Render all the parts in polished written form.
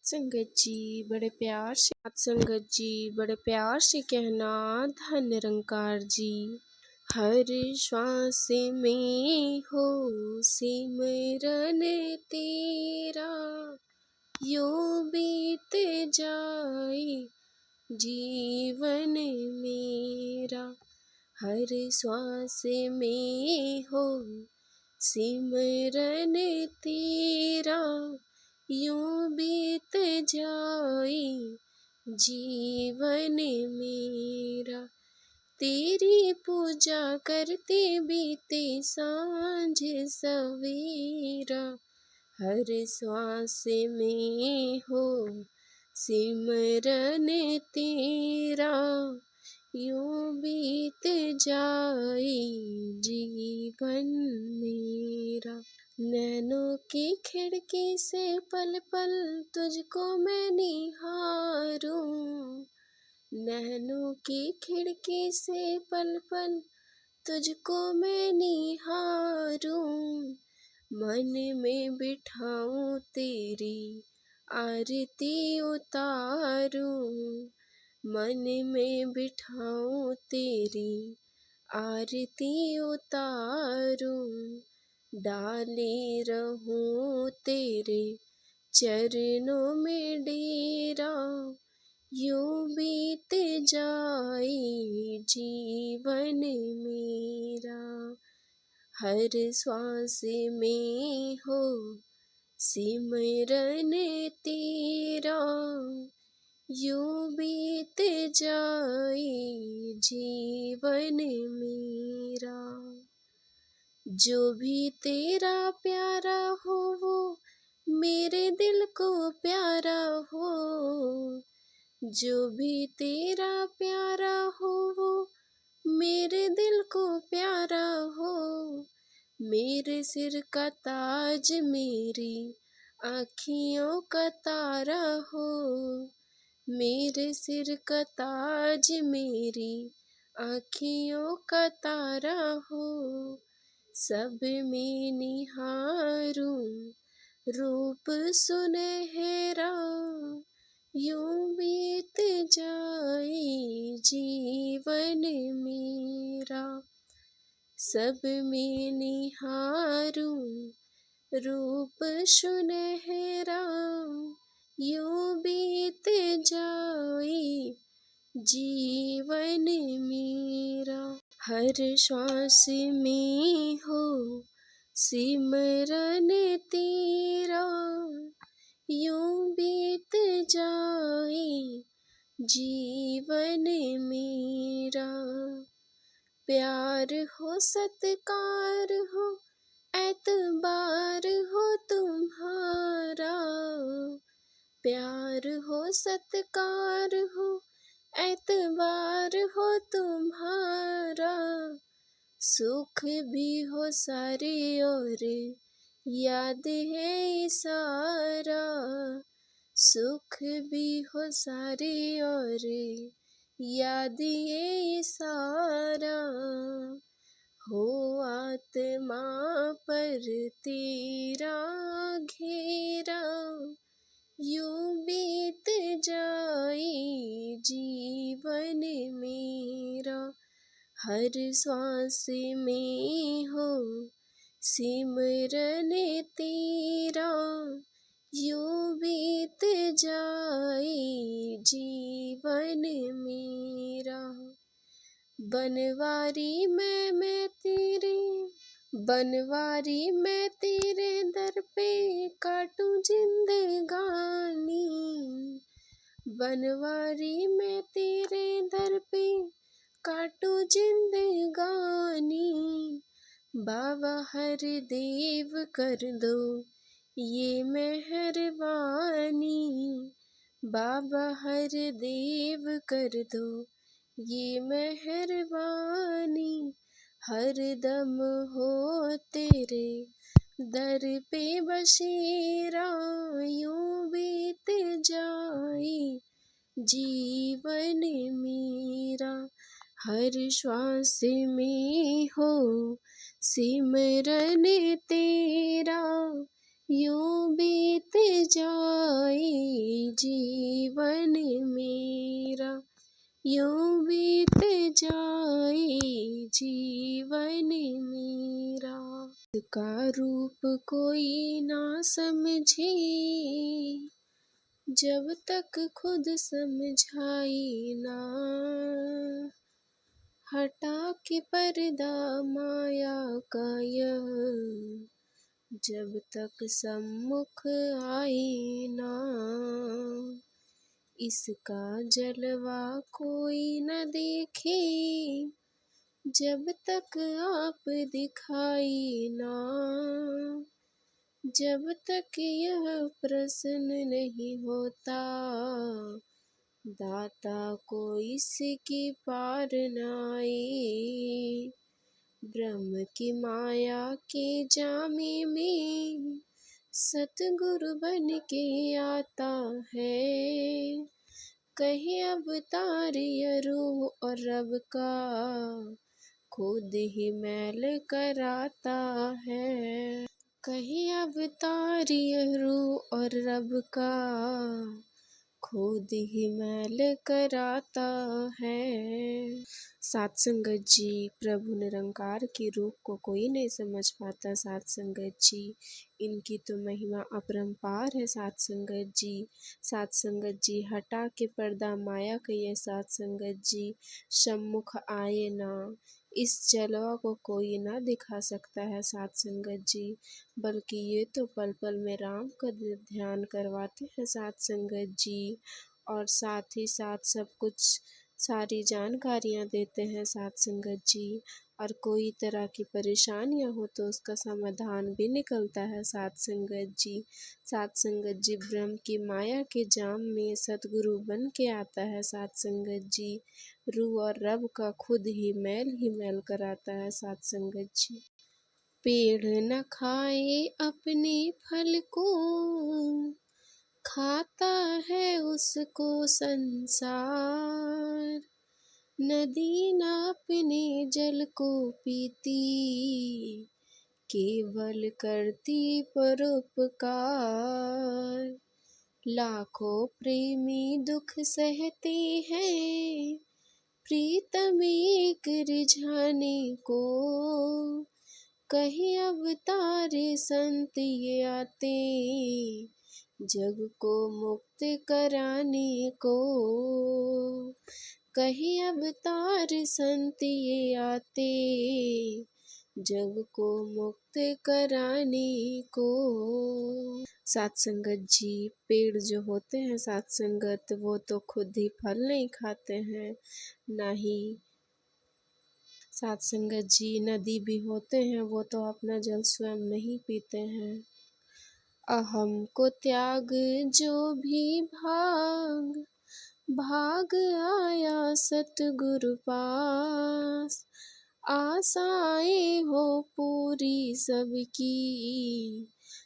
संगत जी बड़े प्यार से कहना धन निरंकार जी। हर श्वास में हो सिमरन तेरा, यूं बीत जाए जीवन मेरा। हर श्वास में हो सिमरन तेरा, यूं बीत जाए जीवन मेरा। तेरी पूजा करते बीते सांझ सवेरा। हर श्वास में हो सिमरन तेरा, यूं बीत जाए जीवन मेरा। नैनों की खिड़की से पल पल तुझको मैं निहारूं। नैनों की खिड़की से पल पल तुझको मैं निहारूं। मन में बिठाऊं तेरी आरती उतारूं। मन में बिठाऊं तेरी आरती उतारूं। डाले रहूं तेरे चरणों में डेरा, यूं बीत जाए जीवन मेरा। हर श्वास में हो सिमरन तेरा, यूं बीत जाए जीवन मेरा। जो भी तेरा प्यारा हो वो मेरे दिल को प्यारा हो। जो भी तेरा प्यारा हो वो मेरे दिल को प्यारा हो। मेरे सिर का ताज मेरी आँखियों का तारा हो। मेरे सिर का ताज मेरी आँखियों का तारा हो। सब में निहारूं रूप सुनहरा, यूं बीत जाए जीवन मेरा। सब में निहारूं रूप सुनहरा, यूं बीत जाए जीवन मेरा। हर श्वास में हो सिमरन तेरा, यूं बीत जाए जीवन मेरा। प्यार हो सत्कार हो एतबार हो तुम्हारा। प्यार हो सत्कार हो एतबार हो तुम्हारा। सुख भी हो सारे और याद है इशारा। सुख भी हो सारे और याद है इशारा। हो आत्मा पर तेरा घेरा, यूं बीत जाए जीवन मेरा। हर श्वास में हो सिमरन तेरा, यूं बीत जाए जीवन मेरा। बनवारी मैं तेरे दर पे काटूं जिंदगानी। बनवारी मैं तेरे दर पे काटूं जिंदगानी। बाबा हर देव कर दो ये मेहरबानी। बाबा हर देव कर दो ये मेहरबानी। हर दम हो तेरे दर पे बसेरा, यूं बीत जाए जीवन मेरा। हर श्वास में हो सिमरन तेरा, यूं बीत जाए यूं बीत जाए जीवन मेरा। का रूप कोई ना समझे जब तक खुद समझाई ना, हटा के पर्दा माया का यह जब तक सम्मुख आई ना। इसका जलवा कोई न देखे जब तक आप दिखाई ना, जब तक यह प्रश्न नहीं होता दाता को इसकी पार न आए। ब्रह्म की माया के जामे में सतगुरु बन के आता है, कहे अवतार ये रूह और रब का खुद ही मैल कराता है। कहे अवतार ये रूह और रब का खुद ही मैल कराता है। सात संगत जी, प्रभु निरंकार के रूप को कोई नहीं समझ पाता। सात संगत जी, इनकी तो महिमा अपरंपार है। सात संगत जी, सात संगत जी, हटा के पर्दा माया कहिए। सात संगत जी, सम्मुख आए ना, इस जलवा को कोई ना दिखा सकता है। सात संगत जी, बल्कि ये तो पल पल में राम का ध्यान करवाते हैं। सात संगत जी, और साथ ही साथ सब कुछ सारी जानकारियाँ देते हैं सात संगत जी। और कोई तरह की परेशानियाँ हो तो उसका समाधान भी निकलता है सात संगत जी। सात संगत जी, ब्रह्म की माया के जाम में सतगुरु बन के आता है। सात संगत जी, रूह और रब का खुद ही मैल कराता है। सात संगत जी, पेड़ न खाए अपने फल को, खाता है उसको संसार। नदी न अपने जल को पीती, केवल करती परोपकार। लाखों प्रेमी दुख सहते हैं प्रीतम एक रिझाने को, कहीं अवतार संत ये आते जग को मुक्त कराने को। कहीं अवतार संत ये आते जग को मुक्त कराने को। सात संगत जी, पेड़ जो होते हैं सात संगत, वो तो खुद ही फल नहीं खाते हैं, ना ही सात संगत जी नदी भी होते हैं, वो तो अपना जल स्वयं नहीं पीते हैं। अहम को त्याग जो भी भाग, भाग आया सतगुरु पास। आशाएं हो पूरी सबकी,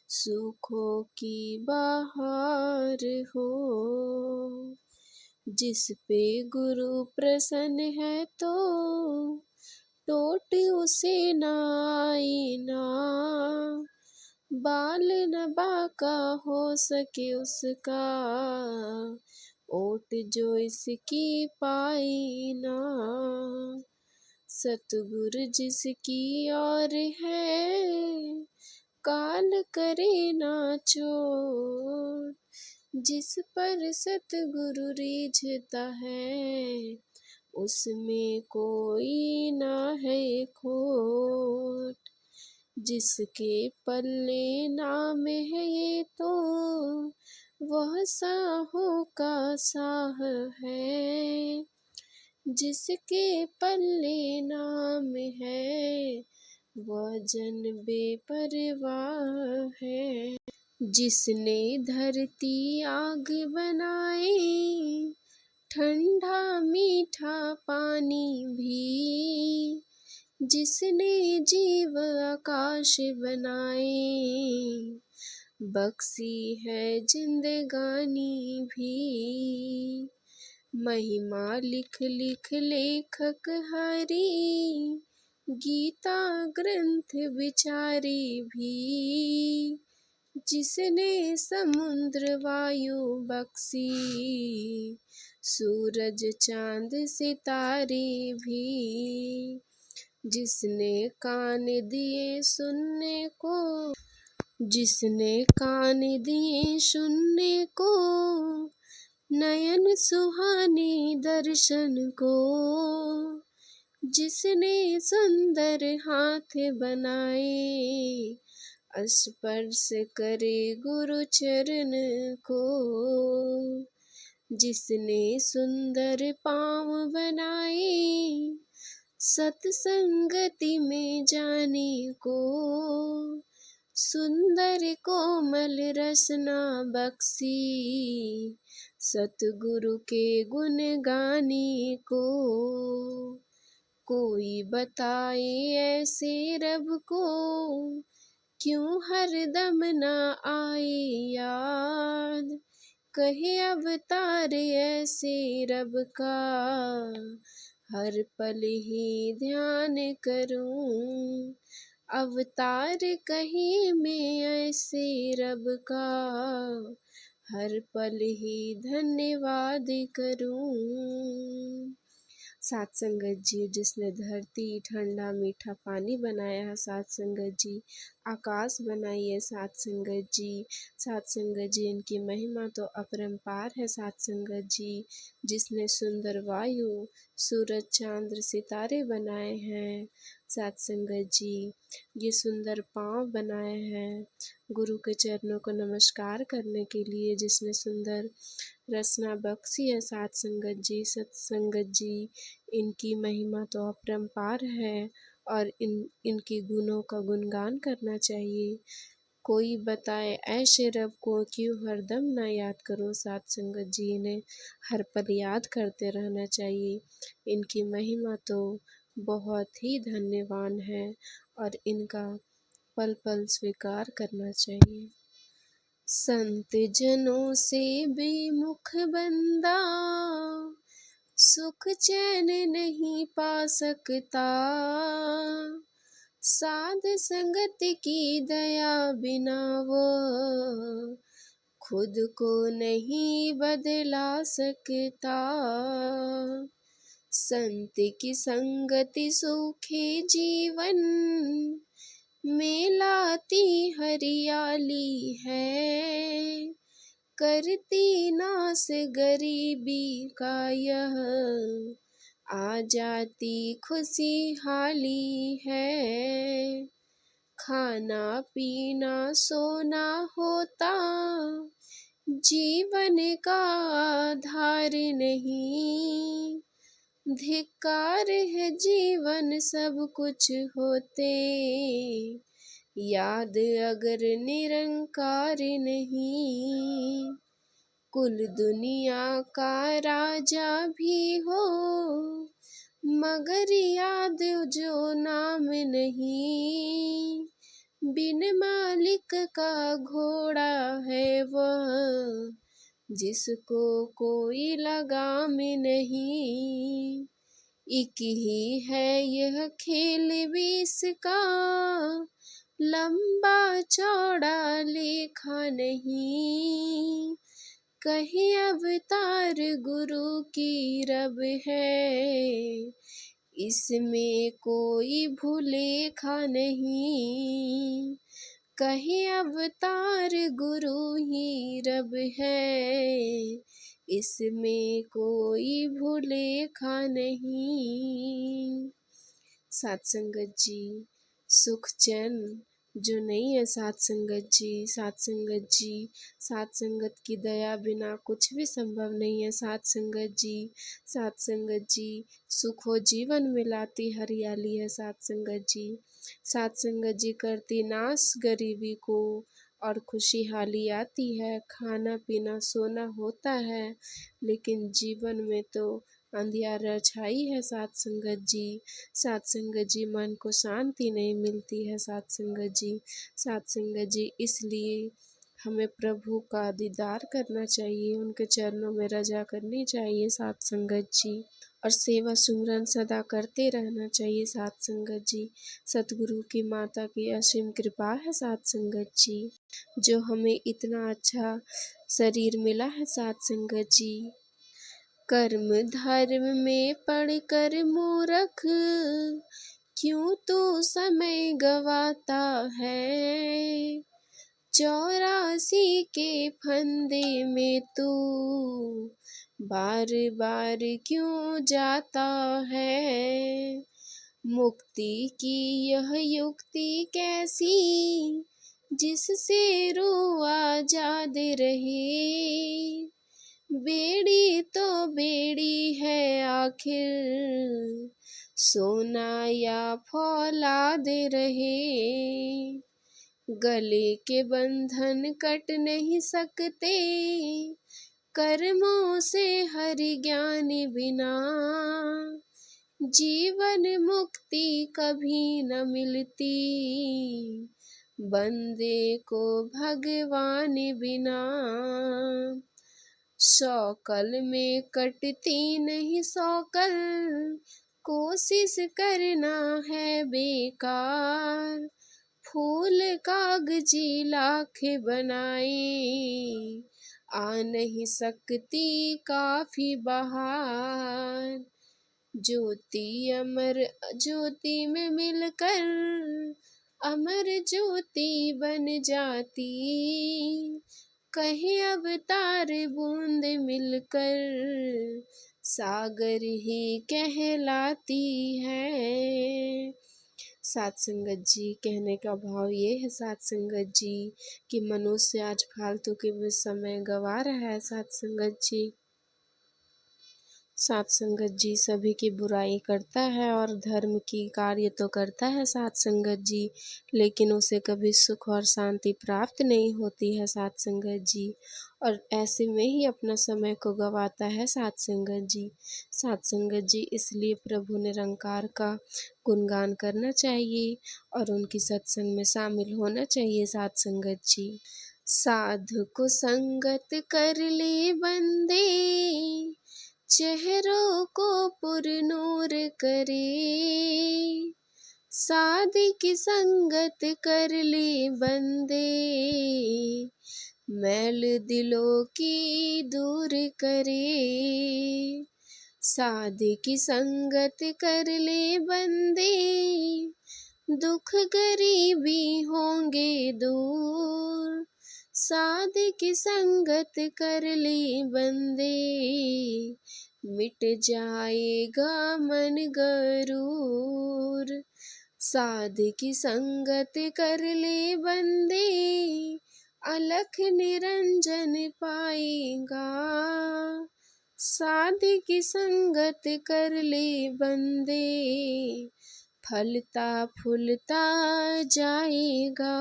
सुखों की बहार हो। जिस पे गुरु प्रसन्न है तो टोट उसे ना आई ना, बाल न बाका हो सके उसका, ओट जो इसकी पाई ना। सतगुरु जिसकी और है काल करे ना चोट, जिस पर सतगुरु रीझता है उसमें कोई ना है खोट। जिसके पल्ले नाम है ये तो वह साहों का साह है, जिसके पल्ले नाम है वह जन बेपरवाह है। जिसने धरती आग बनाई, ठंडा मीठा पानी भी, जिसने जीव आकाश बनाए, बख्शी है जिंदगानी भी। महिमा लिख लिख लेखक हरि, गीता ग्रंथ विचारी भी, जिसने समुद्र वायु बख्शी, सूरज चांद सितारे भी, जिसने कान दिए सुनने को, जिसने कान दिए सुनने को, नयन सुहाने दर्शन को, जिसने सुंदर हाथ बनाए, स्पर्श करे गुरु चरण को, जिसने सुंदर पाँव बनाए, सत्संगति में जाने को, सुंदर कोमल रसना बख्शी, सतगुरु के गुण गाने को। कोई बताए ऐसे रब को, क्यों हरदम ना आए याद, कहे अवतार ऐसे रब का, हर पल ही ध्यान करूं। अवतार कहीं मैं ऐसे रब का, हर पल ही धन्यवाद करूं। साथ संगत जी, जिसने धरती ठंडा मीठा पानी बनाया है साथ संगत जी, आकाश बनाई है साथ संगत जी, साथ संगत जी इनकी महिमा तो अपरंपार है साथ संगत जी। जिसने सुंदर वायु सूरज चांद सितारे बनाए हैं साथ संगत जी, ये सुंदर पाँव बनाए हैं गुरु के चरणों को नमस्कार करने के लिए, जिसने सुंदर रचना बख्शी है साथ संगत जी, सत्संगत जी, इनकी महिमा तो अपरंपार है और इनके गुणों का गुणगान करना चाहिए। कोई बताए ऐसे रब को, क्यों हरदम ना याद करो साथ संगत जी, इन्हें हर पल याद करते रहना चाहिए। इनकी महिमा तो बहुत ही धन्यवान है और इनका पल पल स्वीकार करना चाहिए। संत जनों से बेमुख बंदा, सुख चैन नहीं पा सकता, साध संगत की दया बिना वो खुद को नहीं बदला सकता। संत की संगति सूखे जीवन में लाती हरियाली है, करती नाश गरीबी का यह आ जाती खुशहाली है। खाना पीना सोना होता जीवन का आधार नहीं, धिक्कार है जीवन सब कुछ होते, याद अगर निरंकार नहीं। कुल दुनिया का राजा भी हो, मगर याद जो नाम नहीं, बिन मालिक का घोड़ा है वह, जिसको कोई लगाम नहीं। एक ही है यह खेल विष का, लंबा चौड़ा लेखा नहीं, कहीं अवतार गुरु की रब है, इसमें कोई भूलेखा नहीं। कहीं अवतार गुरु ही रब है, इसमें कोई भूलेखा नहीं। साथ संगत जी, सुख चैन जो नहीं है साथ संगत जी, साथ संगत जी, साथ संगत की दया बिना कुछ भी संभव नहीं है साथ संगत जी। साथ संगत जी, सुख हो जीवन में लाती हरियाली है साथ संगत जी। साथ संगत जी करती नाश गरीबी को और खुशहाली आती है। खाना पीना सोना होता है, लेकिन जीवन में तो अंधियारा छाई है साथ संगत जी। साथ संगत जी, मन को शांति नहीं मिलती है साथ संगत जी। साथ संगत जी, इसलिए हमें प्रभु का दीदार करना चाहिए, उनके चरणों में रजा करनी चाहिए साथ संगत जी, और सेवा सुमरन सदा करते रहना चाहिए साथ संगत जी। सतगुरु की माता की असीम कृपा है साथ संगत जी, जो हमें इतना अच्छा शरीर मिला है साथ संगत जी। कर्म धर्म में पढ़कर मूर्ख क्यों तू समय गवाता है, 84 के फंदे में तू बार बार क्यों जाता है। मुक्ति की यह युक्ति कैसी, जिससे रूह आजाद रहे, बेड़ी तो बेड़ी है आखिर, सोना या फौलाद रहे। गले के बंधन कट नहीं सकते, कर्मों से हरि ज्ञान बिना, जीवन मुक्ति कभी न मिलती, बंदे को भगवान बिना। 100 कल में कटती नहीं 100 कल, कोशिश करना है बेकार, फूल कागजी लाख बनाए, आ नहीं सकती काफी बहार। ज्योति अमर ज्योति में मिलकर अमर ज्योति बन जाती, कहीं अवतार बूंद मिलकर सागर ही कहलाती है। साथ संगत जी, कहने का भाव ये है साथ संगत जी कि मनुष्य आज फालतू के समय गवा रहा है साथ संगत जी। साथ संगत जी सभी की बुराई करता है और धर्म की कार्य तो करता है साथ संगत जी, लेकिन उसे कभी सुख और शांति प्राप्त नहीं होती है साथ संगत जी, और ऐसे में ही अपना समय को गवाता है साथ संगत जी। साथ संगत जी, इसलिए प्रभु निरंकार का गुणगान करना चाहिए और उनकी सत्संग में शामिल होना चाहिए साथ संगत जी। साधु को संगत कर ले बंदे, चेहरों को पुरनूर करे, साधु की संगत कर ले बंदे, मैल दिलों की दूर करे। साधु की संगत कर ले बंदे, दुख गरीबी होंगे दूर, साधु की संगत कर ले बंदे, मिट जाएगा मन गरूर। साधु की संगत कर ले बंदे, अलख निरंजन पाएगा, साधु की संगत कर ले बंदे, फलता फूलता जाएगा।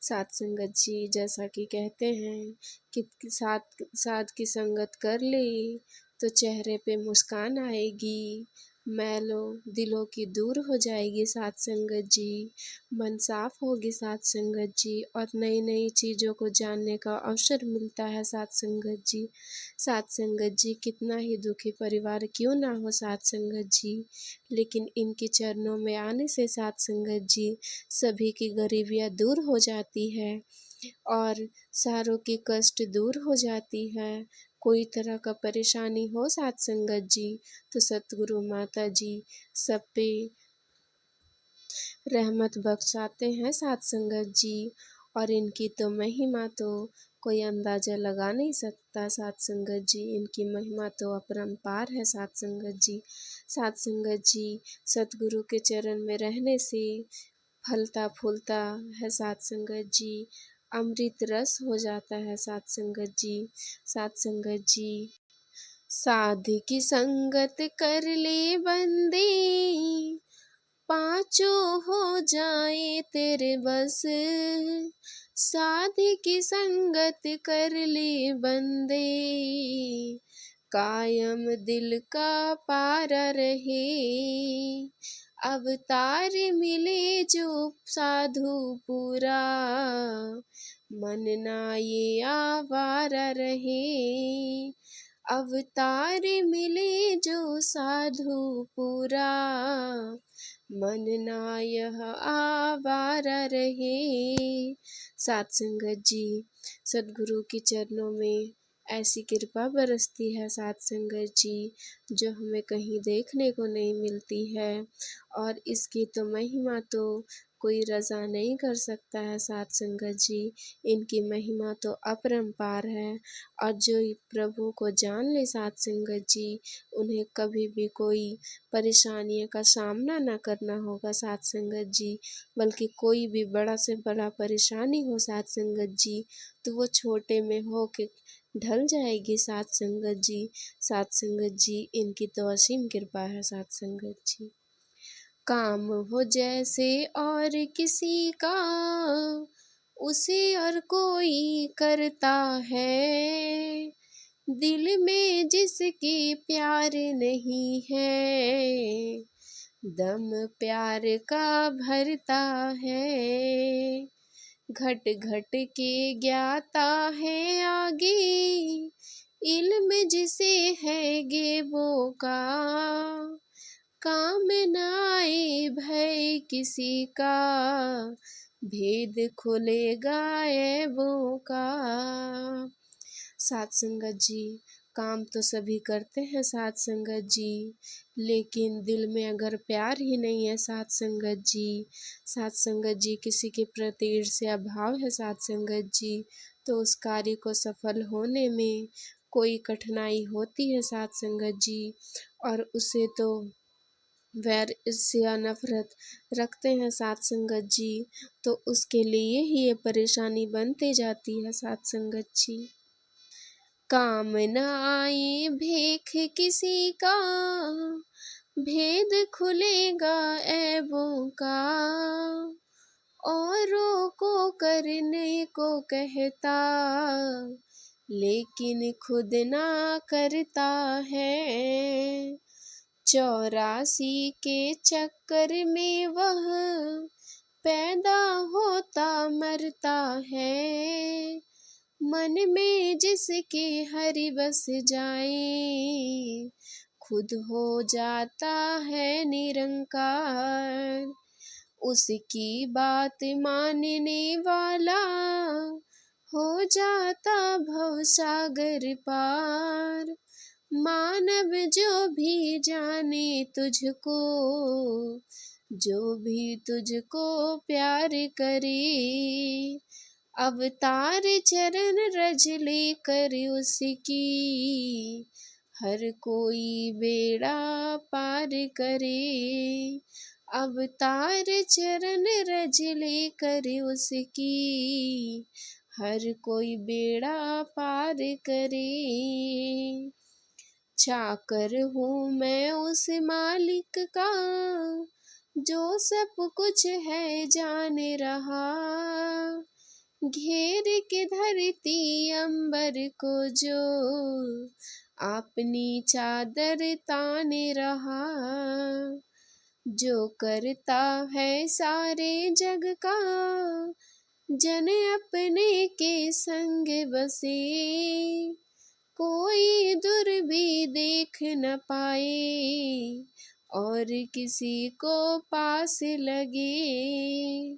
साथ संगत जी, जैसा कि कहते हैं कि साथ की संगत कर ले तो चेहरे पे मुस्कान आएगी, मैलों दिलों की दूर हो जाएगी साथ संगत जी, मन साफ होगी साथ संगत जी, और नई नई चीज़ों को जानने का अवसर मिलता है साथ संगत जी। साथ संगत जी, कितना ही दुखी परिवार क्यों ना हो साथ संगत जी, लेकिन इनके चरणों में आने से साथ संगत जी सभी की गरीबियाँ दूर हो जाती है और सारों की कष्ट दूर हो जाती है। कोई तरह का परेशानी हो साथ संगत जी तो सतगुरु माता जी सब पे रहमत बख्शाते हैं साथ संगत जी, और इनकी तो महिमा तो कोई अंदाज़ा लगा नहीं सकता साथ संगत जी, इनकी महिमा तो अपरंपार है साथ संगत जी। साथ संगत जी, सतगुरु के चरण में रहने से फलता फूलता है साथ संगत जी, अमृत रस हो जाता है साथ संगत जी। साथ संगत जी, साधु की संगत कर ले बंदे, पाँचों हो जाए तेरे बस, साधु की संगत कर ले बंदे, कायम दिल का पारा रहे, अवतार मिले जो साधु पूरा, मन ना ये आवारा रहे। अवतार मिले जो साधु पूरा, मन ना यह आवारा रहे। साथ संगत जी, सद्गुरु के चरणों में ऐसी कृपा बरसती है साथ संगत जी, जो हमें कहीं देखने को नहीं मिलती है। और इसकी तो महिमा तो कोई रज़ा नहीं कर सकता है साथ संगत जी। इनकी महिमा तो अपरंपार है। और जो प्रभु को जान ले साथ संगत जी, उन्हें कभी भी कोई परेशानियों का सामना न करना होगा साथ संगत जी। बल्कि कोई भी बड़ा से बड़ा परेशानी हो साथ संगत जी, तो वो छोटे में हो के ढल जाएगी साथ संगत जी। साथ संगत जी, इनकी तो असीम कृपा है साथ संगत जी। काम हो जैसे और किसी का, उसे और कोई करता है। दिल में जिसके प्यार नहीं है, दम प्यार का भरता है। घट घट के ज्ञाता है आगे, इल्म जिसे है गेबो का। काम न आए भय किसी का, भेद खुलेगा ऐबों का। साथ संगत जी, काम तो सभी करते हैं साथ संगत जी, लेकिन दिल में अगर प्यार ही नहीं है साथ संगत जी, साथ संगत जी किसी के प्रति ईर्ष्या भाव है साथ संगत जी, तो उस कार्य को सफल होने में कोई कठिनाई होती है साथ संगत जी। और उसे तो वैर ईर्ष्या नफरत रखते हैं साथ संगत जी, तो उसके लिए ही ये परेशानी बनती जाती है साथ संगत जी। काम न आए भेख किसी का, भेद खुलेगा ऐबों का। औरों को करने को कहता, लेकिन खुद ना करता है। 84 के चक्कर में वह पैदा होता मरता है। मन में जिसके हरि बस जाए, खुद हो जाता है निरंकार। उसकी बात मानने वाला हो जाता भवसागर पार। मानव जो भी जाने तुझको, जो भी तुझको प्यार करे, अवतार चरण रज लेकर उसकी, हर कोई बेड़ा पार करे। अवतार चरण रज लेकर उसकी, हर कोई बेड़ा पार करे। चाकर हूँ मैं उस मालिक का, जो सब कुछ है जान रहा। घेर के धरती अंबर को जो, अपनी चादर तान रहा। जो करता है सारे जग का, जन अपने के संग बसे। कोई दूर भी देख न पाए, और किसी को पास लगे।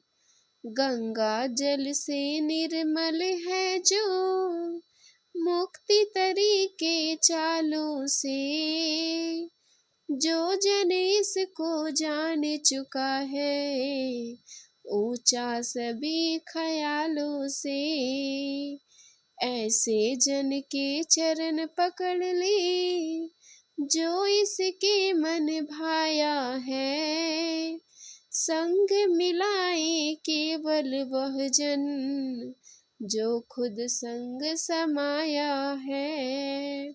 गंगा जल से निर्मल है जो, मुक्ति तरीके चालों से। जो जन इसको जान चुका है, ऊंचा सभी ख्यालों से। ऐसे जन के चरण पकड़ ले, जो इसके मन भाया है। संग मिलाए केवल वह जन, जो खुद संग समाया है।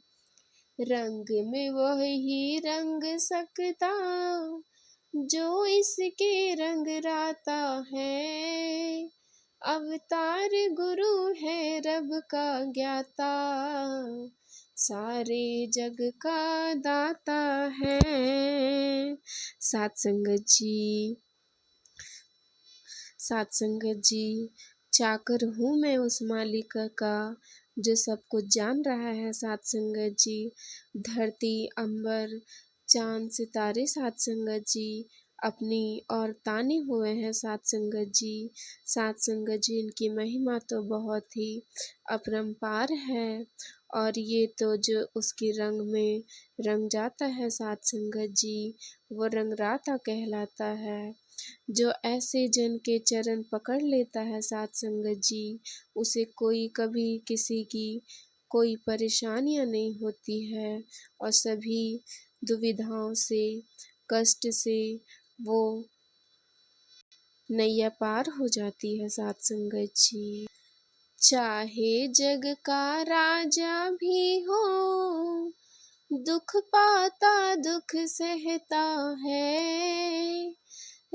रंग में वह ही रंग सकता, जो इसके रंग राता है। अवतार गुरु है रब का ज्ञाता, सारे जग का दाता है। साथ संगत जी, साथ संगत जी, चाकर हूँ मैं उस मालिक का जो सब कुछ जान रहा है साथ संगत जी। धरती अंबर चांद सितारे साथ संगत जी अपनी और ताने हुए हैं साथ संगत जी। साथ संगत जी इनकी महिमा तो बहुत ही अपरंपार है और ये तो जो उसके रंग में रंग जाता है साथ संगत जी वो रंगराता कहलाता है। जो ऐसे जन के चरण पकड़ लेता है साथ संगत जी उसे कोई कभी किसी की कोई परेशानियां नहीं होती है और सभी दुविधाओं से कष्ट से वो नैया पार हो जाती है साथ संगत जी। चाहे जग का राजा भी हो दुख पाता दुख सहता है।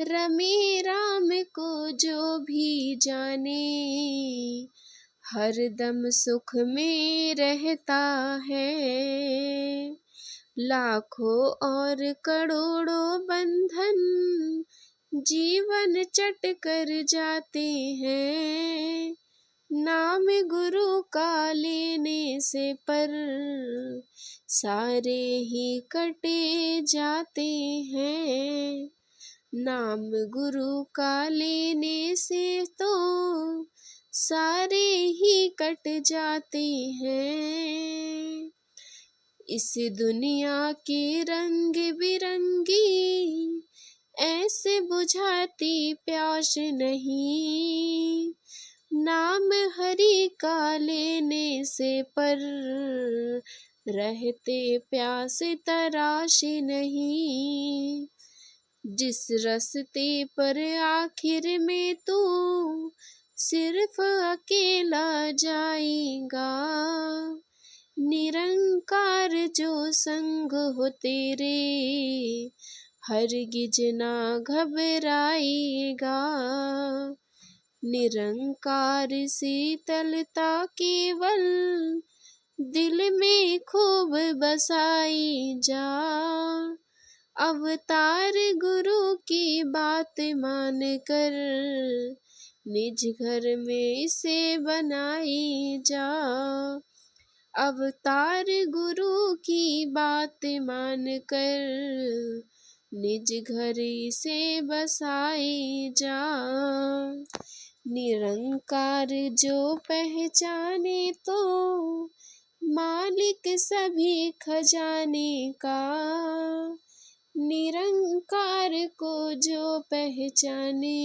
रमे राम को जो भी जाने हर दम सुख में रहता है। लाखों और करोड़ों बंधन जीवन चट कर जाते हैं। नाम गुरु का लेने से पर सारे ही कटे जाते हैं। नाम गुरु का लेने से तो सारे ही कट जाते हैं। इस दुनिया के रंग बिरंगी ऐसे बुझाती प्यास नहीं। नाम हरि का लेने से पर रहते प्यास तराश नहीं। जिस रस्ते पर आखिर में तू सिर्फ अकेला जाएगा। निरंकार जो संग हो तेरे हरगिज ना घबराएगा। निरंकार शीतलता केवल दिल में खूब बसाई जा। अवतार गुरु की बात मान कर निज घर में इसे बनाई जा। अवतार गुरु की बात मान कर निज घर इसे बसाई जा। निरंकार जो पहचाने तो मालिक सभी खजाने का। निरंकार को जो पहचाने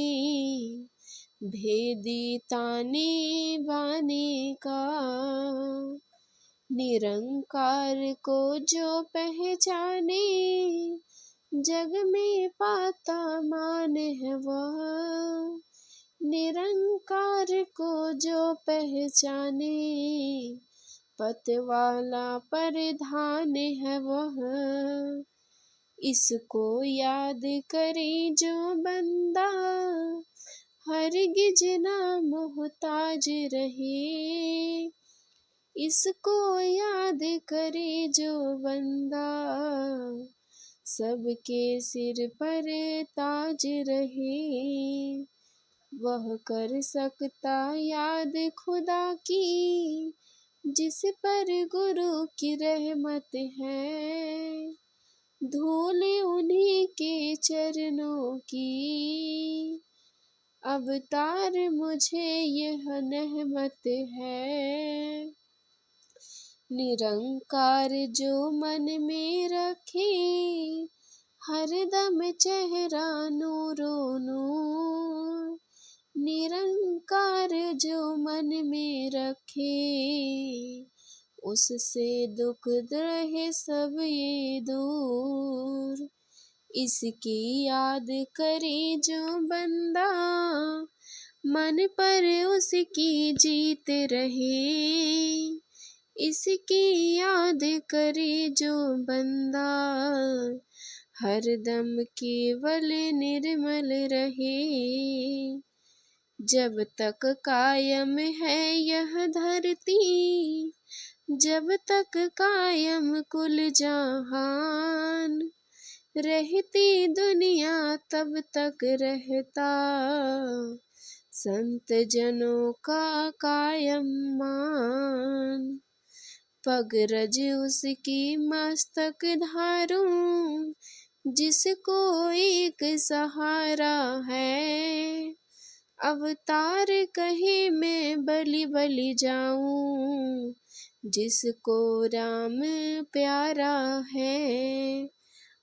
भेदी ताने बाने का। निरंकार को जो पहचाने जग में पाता मान है वह। निरंकार को जो पहचाने पतवाला परिधान है वह। इसको याद करे जो बंदा हरगिज ना मोहताज रहे। इसको याद करे जो बंदा सबके सिर पर ताज रहे। वह कर सकता याद खुदा की जिस पर गुरु की रहमत है। धूल उन्हीं के चरणों की अवतार मुझे यह नेमत है। निरंकार जो मन में रखे हरदम चेहरा नूरो नूर। निरंकार जो मन में रखे उससे दुख रहे सब ये दूर। इसकी याद करे जो बंदा मन पर उसकी जीत रहे। इसकी याद करे जो बंदा हरदम केवल निर्मल रहे। जब तक कायम है यह धरती जब तक कायम कुल जहान। रहती दुनिया तब तक रहता संत जनों का कायम मान। पग रज उसकी मस्तक धारूं, जिसको एक सहारा है। अवतार कहे मैं बलि बलि जाऊं, जिसको राम प्यारा है।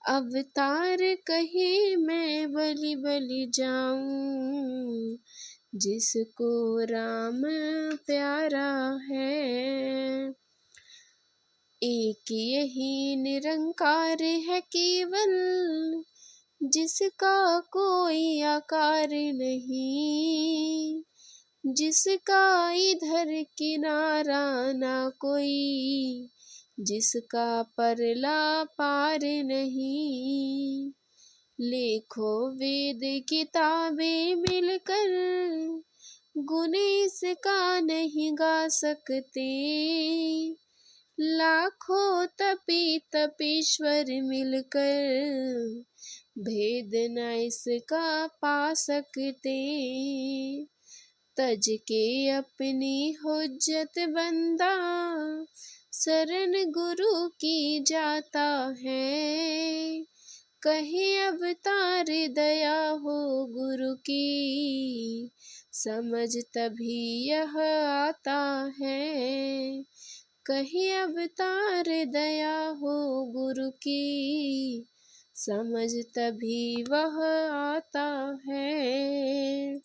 अवतार कहे मैं बलि बलि जाऊं, जिसको राम प्यारा है। एक यही निरंकार है केवल, जिसका कोई आकार नहीं। जिसका इधर किनारा ना कोई, जिसका परला पार नहीं। लेखो वेद किताबें मिलकर, गुण इसका नहीं गा सकते। लाखों तपी तपीश्वर मिलकर, भेद न इसका पा सकते। तज के अपनी हुज्जत बंदा, शरण गुरु की जाता है। कहे अवतार दया हो गुरु की, समझ तभी यह आता है। कहे अवतार दया हो गुरु की, समझ तभी वह आता है।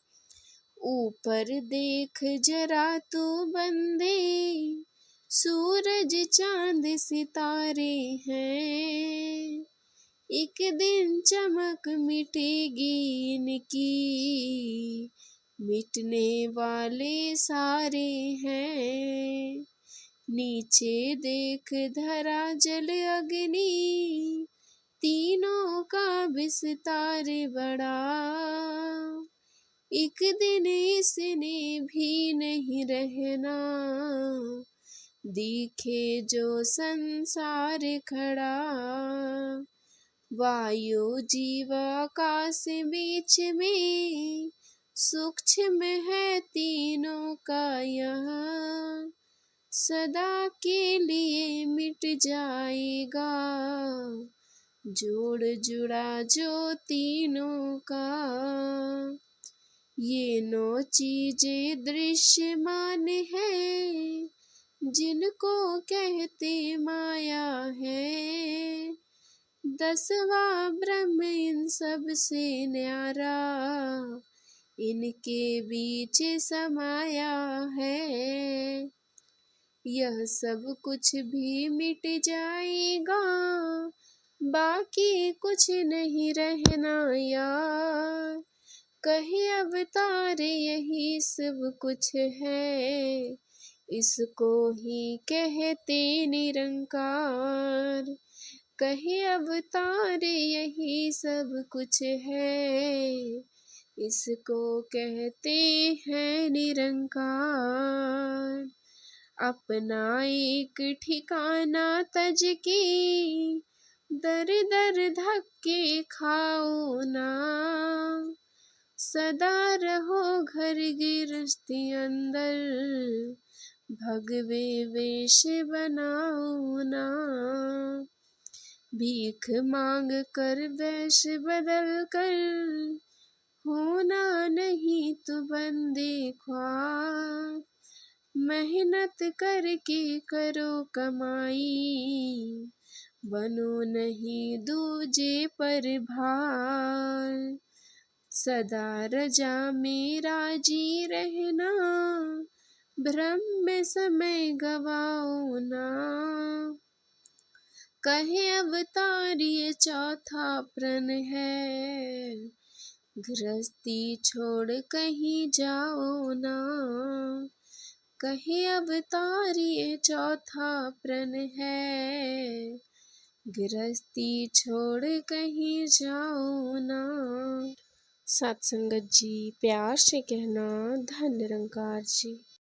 ऊपर देख जरा तू बंदे, सूरज चांद सितारे हैं। एक दिन चमक मिटेगी इनकी, मिटने वाले सारे हैं। नीचे देख धरा जल अग्नि, तीनों का विस्तार बड़ा। एक दिन इसने भी नहीं रहना, दिखे जो संसार खड़ा। वायु जीव आकाश बीच में, सूक्ष्म है तीनों का यह। सदा के लिए मिट जाएगा, जोड़ जुड़ा जो तीनों का। ये नौ चीजें दृश्यमान है, जिनको कहते माया है। दसवां ब्रह्म इन सब से न्यारा, इनके बीच समाया है। यह सब कुछ भी मिट जाएगा, बाकी कुछ नहीं रहना यार। कहे अवतार यही सब कुछ है, इसको ही कहते निरंकार। कहे अवतार यही सब कुछ है, इसको कहते हैं निरंकार। अपना एक ठिकाना तज के, दर दर धक्के खाओ ना। सदा रहो घर गृहस्थी अंदर, भगवे वेश बनाओ ना। भीख मांग कर वेश बदल कर, होना नहीं तो बंदे ख्वार। मेहनत करके करो कमाई, बनो नहीं दूजे पर भार। सदा रजा में राजी रहना, भ्रम में समय गवाओ ना। कहे अवतार ये चौथा प्रण है, गृहस्थी छोड़ कहीं जाओ ना। कहे अवतार ये चौथा प्रण है, गृहस्थी छोड़ कहीं जाओ ना। सत्संगत जी प्यार से कहना, धन निरंकार जी।